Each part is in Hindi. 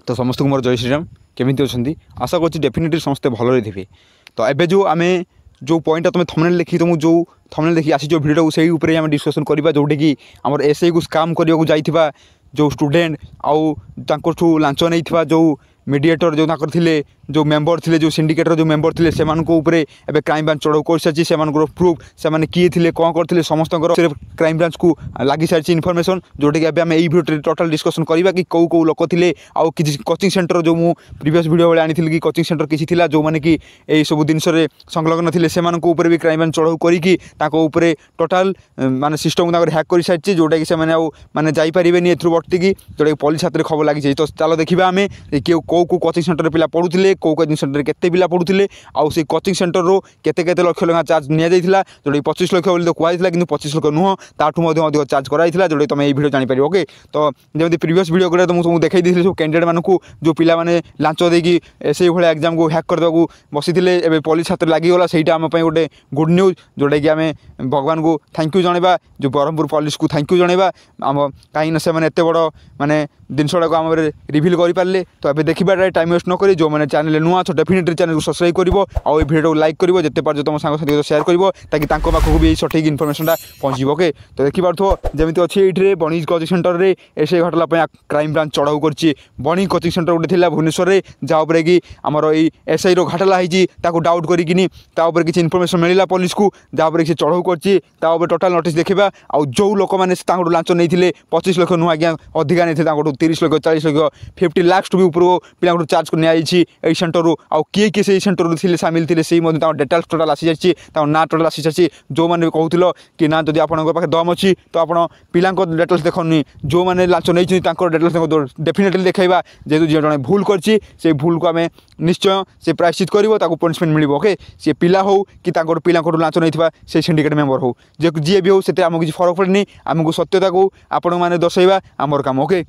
तो समस्त को मोर जय श्रीराम केमी अच्छा आशा कर डेफिनेटली समस्ते भल थे। तो एबे जो आम जो पॉइंट तुम थंबनेल देखी तुम जो थंबनेल देखी आसी जो वीडियो से ऊपर आम डिस्कसन करवा जोटे कि आम एसआई को स्काम करने जाइथिबा जो स्टूडेंट आउ लांच नहीं जो मीडिएटर जो थे जो मेंबर थे जो सिंडिकेटर जो मेंबर थे से एबे क्राइम ब्रांच चढ़ाऊ कर सारी से प्रूफ से किए थे कौन करते समस्त क्राइम ब्रांच को लगी सारी इनफर्मेशन जोटे कि आम यही भिडियो टोटाल डिस्कसन करवा कि कौ कौ लोक थे आउ कि कोचिंग सेंटर जो मु प्रीवियस वीडियो बेले आनी कि कोचिंग सेंटर किसी थिला जो माने कि यही सब जिनस संलग्न थे से भी क्राइम ब्रांच चढ़ाऊ करके टोटाल माने सिस्टम हैक कर सारी जोटा कि मैंने जापारे एथरू बटिकी जोटा कि पुलिस हाथ में खबर लगी। तो चलो देखा आम कौ कौ कोचिंग सेंटर पिला पढ़ुले कौ कोचिंग सेंटर केते पिला पढ़ुले आउ से कोचिंग सेंटर रो केते केते लक्ष लगा चार्ज निया जाइथिला जोटा 25 लाख बोली तो कहला कि 25 लाख नुह ताठू अधिक चार्ज कराइथिला जोटा तुम ये वीडियो जानि पारि। ओके तो जमी प्रीवियस वीडियो गुड़ा तो मुझे देखा सब कैंडिडेट मानू जो पिला माने लांच देकी से भाई एग्जाम को हैक करने को बसी थे पुलिस हाथ में लगिगला से आम गोटे गुड न्यूज जोटा कि आम भगवान को थैंक यू जनवा जो ब्रह्मपुर पुलिस को थैंक यू जनवा आम कहीं से एत बड़ माने जिनसटा को आम रिभिल करें। तो ये देखा टाइम वेस्ट नक जो मैंने चैनल नुआ तो डेफिनेटली चैनल को सब्सक्राइब कर आउ भिडियो लाइक कर जिते पार तुम सांग सेयार कर ताकि पाखक भी सठिक इनफर्मेशन पहुँचो। ओके तो देखिए जमी अच्छी ये बणिज कोचिंग सेंटर में ऐसे घटना क्राइम ब्रांच चढ़ाऊ कर बणिज कोचिंग सेंटर गोटे था भुवनेश्वर में जहाँपर कि आमर एसआई घाटला होती डाउट करी किसी इनफर्मेशन मिलला पुलिस को जहाँपर से चढ़ाऊ कर टोटाल नोटिस देखा आउ जो लोक मैंने लांच नहीं 25 लाख नुह आज्ञा अधिका नहीं 30 लाख 40 लाख 50 लाख भी ऊपर पिला चार्ज कर नि सेंटर आउ किए से सेंटर थे सामिल थे से डिटेल्स टोटाल आसी सारी ना टोटाल आसी सारी जो मैंने कहूल कि ना जब आप दम अच्छी तो आप पिला डिटेल्स देखनी जो मैंने लांच नहीं डिटेल्स डेफिनेटली देखा जेहतु जी जड़े भूल कर भूल को आम निश्चय से प्रायश्चित कर पनिशमेंट मिले। ओके सी पिला हो कि पिला लांच नहीं से सिंडिकेट मेंबर हो जी भी हो से आमको किसी फरक पड़े आमको सत्यता को आपण मैंने दर्शाइबा आमर काम। ओके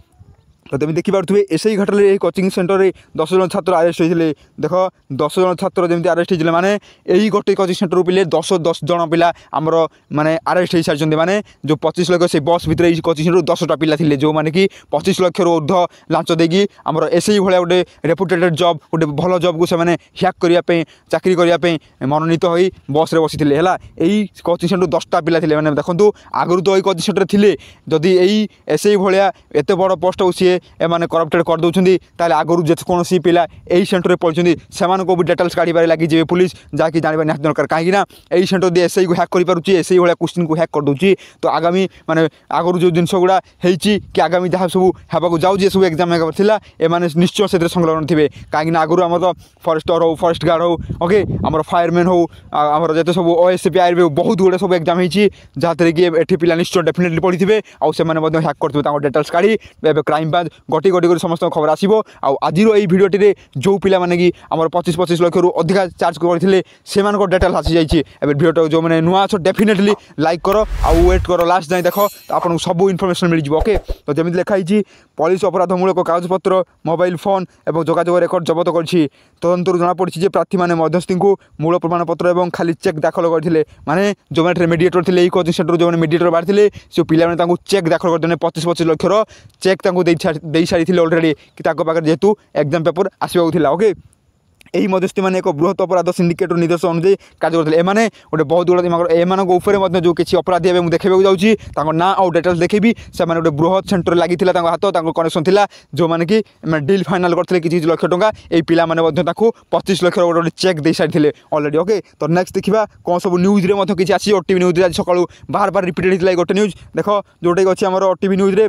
तो तुम देखिपे एसआई घाटल कोचिंग सेंटर में 10 जन छात्र आरेस्ट होते देख 10 जन छात्र जमी आरेस्ट होते माने यही गोटे कोचिंग सेंटर पिले 10 जन पिला आमर माने आरेस्ट हो सारी माने जो 25 लाख से बस भितर कोचिंग सेंटर 10टा पिला थे जो मैंने कि 25 लाख ऊर्ध लांच देकी आमर एसआई भाया गोटे रेपुटेटेड जॉब गोटे भल जॉब को मैंने हैक करने चाकरी करने मनोनीत हो बस रे बसी है यही कोचिंग सेंटर 10टा पिला थे मैंने देखो आगु तो यही कोचिंग सेंटर थे जदि यही एसआई भाया एत बड़ पोस्ट को सी एमाने करप्टेड कर दौरान ताले आगु जे कौन पिला यही सेंटर में पढ़ी से भी डिटेल्स काढ़े लगी पुलिस जहाँकि जानवा निहाती दरकार कहीं यही सेंटर दी एसआई को हैक करें एसआई भाया क्वेश्चन को हैक कर दूसरी तो आगामी माने आगु जो जिन गुड़ा कि आगामी जहाँ सब होगा जाऊँगी सब एग्जाम एमाने निश्चय से संलग्न थे कहीं आगु आम तो फरेस्टर हो फरेस्ट गार्ड हो ओके आम फायरमैन हो आम जो सब ओएसपी आईआरबी बहुत गुड़ा सब एग्जाम होती जहाँ कि ये पिला निश्चय डेफिनेटली पढ़ी थे आउ से हैक करते डिटेल्स काढ़ी क्राइम ब्रांच गटी गटी कर समस्त खबर आसो आज यही भिडियोटी जो पिला माने कि आम 25 लाख रू अधिका चार्ज करते से डिटेल्स आसी जाइए भिडियो जो मैंने नुआ अच्छे डेफिनेटली लाइक कर आउ वेट कर लास्ट जाए देख आपको सब इनफर्मेशन मिल जाए। ओके तो जमी लिखाई पुलिस अपराधमूलक कागजपत्र मोबाइल फोन और जोगाजोग रेकर्ड जबत कर तदंतर जमापड़ी प्रार्थी मैंने मध्यस्थी को मूल प्रमाणपत्र और खाली चेक दाखल करते माने जो मैंने मीडिएटर थे यही कोचिंग सेंटर जो मीडिएटर बाहर से पिला चेक दाखल करते 25 लाख चेक दे सारी अलरेडी कि पाखे जेहेतु एग्जाम पेपर आसवा। ओके यही मध्यस्थी मैंने एक बृहत अपराध सिंडिकेट निर्देश अनुଯାयी कार्य करते एमाने गोटे बहुत गुड़ा एम जो किसी अपराधी मुझे देखा जाऊँगी ना आउ डिटेल्स देखेबी से गोटे बृहत सेंटर लगी हाथ कनेक्शन था जो मैंने कि डील फाइनाल करते किसी लक्ष टंका ये पिला 25 लाख गोटे चेक दे सारी अलरेडी। ओके तो नेक्स्ट देखा कौन सब न्यूज में किसी आसी ओटीवी न्यूज आज सका बार बार रिपीटेड होता है गोटे न्यूज देख जोटा कि अच्छी आम ओटीवी न्यूज में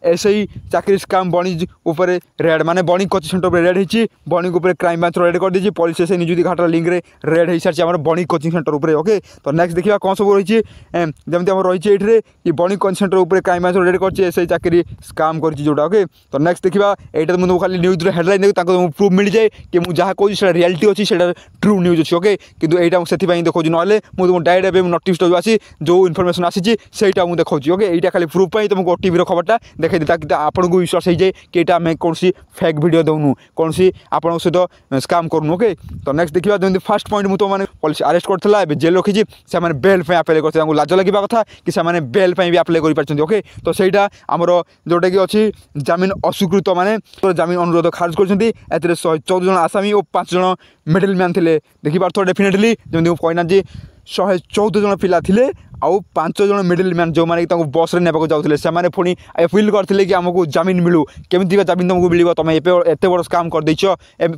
एसआई चाकरी स्काम बणिज उपर रेड माने बणिज कोचिंग सेंटर पर रेड होती बणिज उपर क्राइम ब्रांच रेड कर दी पुलिस एसआई निजुति घाटर लिंक रे रेड हो सारी आम बणिज कोचिंग सेंटर उपर। ओके तो नेक्स्ट देखा कौन सब रही जमी आम रही ये कि बणिज कोचिंग सेंटर उपर क्राइम ब्रांच रेड कर एसआई चाकरी स्काम कर जोटा। ओके तो नेक्स्ट देखा यहाँ मुझे खाली न्यूज हेडलाइन देखो प्रूफ मिल जाए कि मुझे जहाँ कहूँ रियलिटी अच्छी से ट्रू न्यूज अच्छी। ओके कितु यहाँ से देखो ना मुझे डायरेक्ट नोटिस आसी जो इनफर्मेशन आसी मुझे देखा। ओके यहाँ खाली प्रूफ तुमको ओटीवी खबरटा देखिए ताकि आपको विश्वास हो जाए कि यहाँ आम कौन फेक वीडियो दौनु कौन आपन सहित स्काम करूँ। ओके तो नेक्स्ट देखा जमी फास्ट पॉइंट मुझे मैंने पुलिस अरेस्ट करता है जेल रखी से बेल आप्लाय कर लाज लगे कथा कि से बेल भी आप्लाय कर। ओके तो सहीटा आमर जोटा कि अच्छी जमीन अस्वीकृत माने जमीन अनुरोध खारिज कर 114 जन आसामी और 5 जन मिडिल मैन थे देखिए डेफिनेटली जमी कहना जी 114 जन पिला थे आउ 5 जन मिडिल मैन जो मैंने बस में नेबाक जाते से पुणी फिल करते कि आमको जमीन मिलू केमी जमीन तुमको मिल तुम एत बड़ स्काम कर देच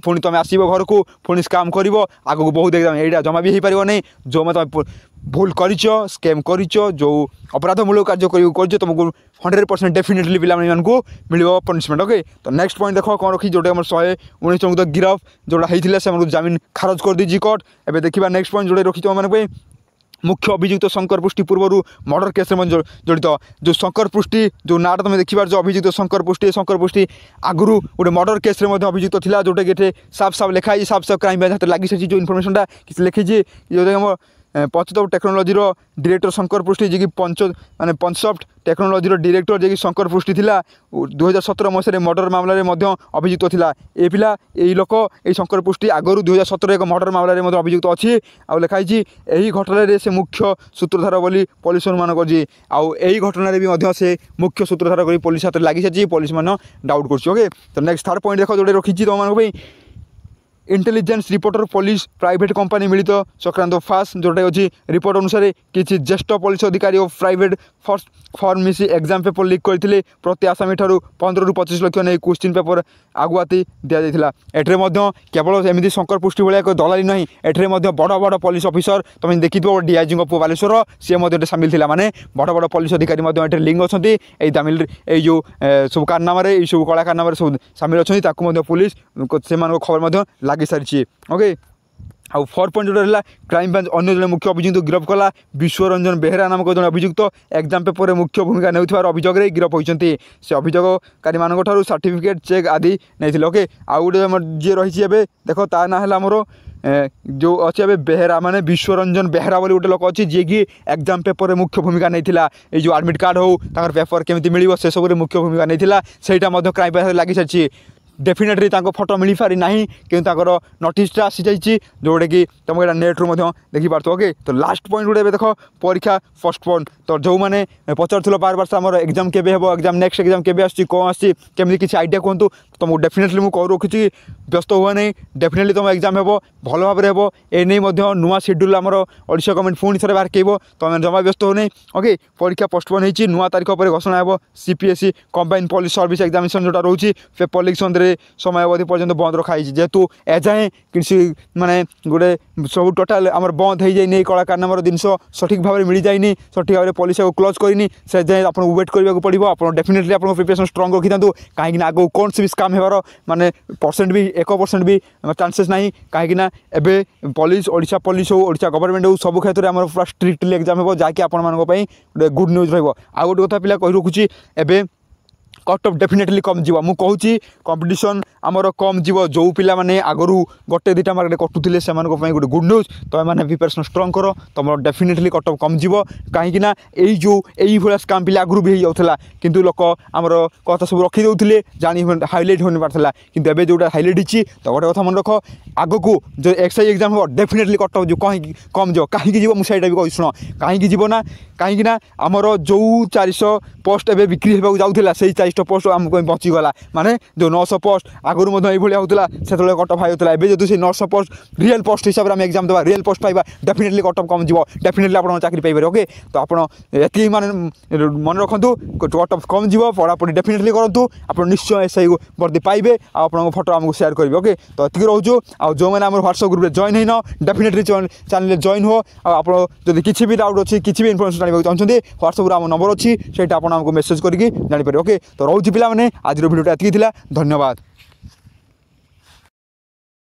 पुणी तुम आसो घर को पुणी स्काम कर आगे बहुत एग्जाम यहाँ जमा भी हो पार नहीं जो मैं तुम भूल कर स्कैम कर जो अपराधमूलक कार्य कर तुमको 100% डेफिनेटली पिला मिल पनिशमेंट। ओके तो नेक्स्ट पॉइंट देख कौन रखी जोटा 119 जन तो गिरफ जोड़ा होता से जमीन खारज कर दी कोर्ट। एवं देखा नेक्स्ट पॉइंट जोड़े रखी तुम मुख्य अभियुक्त शंकर पृष्टि पूर्व मर्डर केस जड़ित जो शंकर पृष्टि जो नाटा तुम देखिपार जो अभियुक्त शंकर पृष्टि आगुरी गोटे मर्डर केस अभियुक्त था जोटा कि साफ साफ लिखाई साफ साफ क्राइम ब्रांच हाथ लगी सारी जो इनफर्मेशनटा किसी लिखी जो पंचतत्व टेक्नोलोजी डायरेक्टर शंकर पृष्टि जी माने पंचसफ्ट टेक्नोलोजी डायरेक्टर जी शंकर पृष्टि था 2017 मसीह मर्डर मामलें अभियुक्त था ये पिला यही लोक ये शंकर पृष्टि आगुरी 2017 एक मर्डर मामलें अभियुक्त अच्छी आउ लिखाई यही घटन से मुख्य सूत्रधार बोली पुलिस अनुमान कर घटन से मुख्य सूत्रधार कर पुलिस हाथ लगी सारी पुलिस मान डाउट कर। ओके तो नेक्स्ट थर्ड पॉइंट देख जो रखी तुम intelligence reporter police private company मिलित चक्रांत फास जोटा अच्छी रिपोर्ट अनुसार किसी ज्येष्ठ पुलिस अधिकारी और प्राइवेट फर्म मिसी एग्जाम पेपर लीक करते प्रति आसामी ठारू 15 ରୁ 25 लाख नहीं क्वेश्चन पेपर आगुआती दि जाता एठे केवल एमती शंकर पृष्टि भाया कोई दलाली नहीं एठे बड़ बड़ पुलिस ऑफिसर तुम देखी डीआईजी पु बालेश्वर सी सामिल था माने बड़ बड़ पुलिस अधिकारी लिंक अच्छा यही दामिल जो सब कारनामा सब कला कारनामा सब सामिल अच्छा पुलिस से खबर लगी सारी। ओके आउ 4 पॉइंट जो रहा क्राइम ब्रांच अन्य जन मुख्य अभियुक्त गिरफ कला विश्वरंजन बेहेरा नामक जन अभियुक्त एग्जाम पेपर में मुख्य भूमिका नेउथिबार अभियोग गिरफ होती से अभियोगकारी मान सर्टिफिकेट चेक आदि नहीं। ओके आउ गोटे जी रही देख ता ना है आमर जो अच्छे ए बेहेरा माने विश्वरंजन बेहेरा बोली गोटे लोक अच्छी जी कि एग्जाम पेपर में मुख्य भूमिका नहीं जो एडमिट कार्ड हो पेपर केमी मिल से सब मुख्य भूमिका नहीं सहीटा क्राइम ब्रांच लगी सारी डेफिनेटली फोटो मिल पारि ना कि नोटिसटा आसी जाइए जोटा कि तुम यहाँ नेट्रु देखी पार्थ। ओके तो लास्ट पॉइंट गोटे देख परीक्षा फर्स्ट पॉइंट तो जो मैंने पचार बार बार आम एग्जाम के एग्जाम नेक्स्ट एग्जाम के कौन आसमी किसी आइडिया कहतु तुमको डेफिनेटली मुझे रखी व्यस्त हुआ नहीं डेफिनेटली तुम एग्जाम हे भल भाव में हे नहीं नुआ शेड्यूल आमर ओडिशा गवर्नमेंट पुणी थे बाहर तुम जमा व्यस्त हो नहीं। ओके परीक्षा पोस्टपोन होती नुआ तारीख पर घोषणा हो CPSE combined police service examination जोटा रोचे पेपर इलेक्शन समय अवधि पर्यटन बंद रखाई जेहेतु एजाएँ किसी माने गोटे सब टोटाल आम बंद हो जाए कला कारनामार जिनस सठिक भाव में मिल जाए सठिक भाव में पुलिस को क्लोज करनी से जाए आपको वेट करने पड़ो आप डेफिनेटली आप प्रिपरेशन स्ट्रंग रखी था कहीं आगे कौन से भी स्काम होवार माने परसेंट भी 1% भी चांसेस ना कहीं एवं पुलिस ओडिशा पुलिस हो ओडिशा गवर्नमेंट हो सब क्षेत्र में पूरा स्ट्रिक्टली एग्जाम हो जहाँकि आपंपाई गोटे गुड न्यूज रहा। आउ गोटे कथा पिला कही रखुची एवं कट अफ डेफिनेटली कम जीव मु कहूँ कंपटीशन आमर कम जीव जो पिला माने आगरू गोटे 2टा मार्क कटुले से गोटे गुड न्यूज तो मैंने प्रिपरेशन स्ट्रंग कर तुम डेफिनेटली कट अफ कम जीव कहीं यही जो यही भाया स्काम पिला आगरू भी हो जाता किंतु लोक आमर कथा सब रखी दौले जानी हाइलाइट होने पार्ला कि एवं जोटा हाइलाइट होती तो गोटे कथा मन रख आग को जो एक्साइज एग्जाम हो डेफिनेटली कट अफ जो कहीं कम जीव कहीं जीव मुझे भी कही शुण कहीं जीव ना कहीं आमर जो 400 पोस्ट एवं बिक्री होगा जाऊला से 400 पोस्ट आमको बचीगला माने जो 900 पोस्ट आगुरी ये होता से कट अफ होता है जो 900 पोस्ट रियल पोस्ट हिसाब से एग्जाम देवा रियल पोस्ट पाइबा डेफिनेटली कट अफ कम जीव डेफिनेटली आप चाकरी पाइबे। ओके तो आप मन रखु कट अफ कम जीव पढ़ापढ़ी डेफिनेटली करूँ आप निश्चय एसआई वर्दी पाइबे आप फोटो आमको सेयार करेंगे। ओके तो ये रोचु आ जो मैंने व्हाट्सएप ग्रुप में जॉइन होना डेफिनेटली चैनल जॉइन हो आप किसी भी डाउट अच्छी किसी भी इनफर्मेशन जानते चाहते व्हाट्सएप आम नंबर अच्छी से आपको मेसेज करके जापर। ओके तो रोचे पिला आज वीडियो एति धन्यवाद।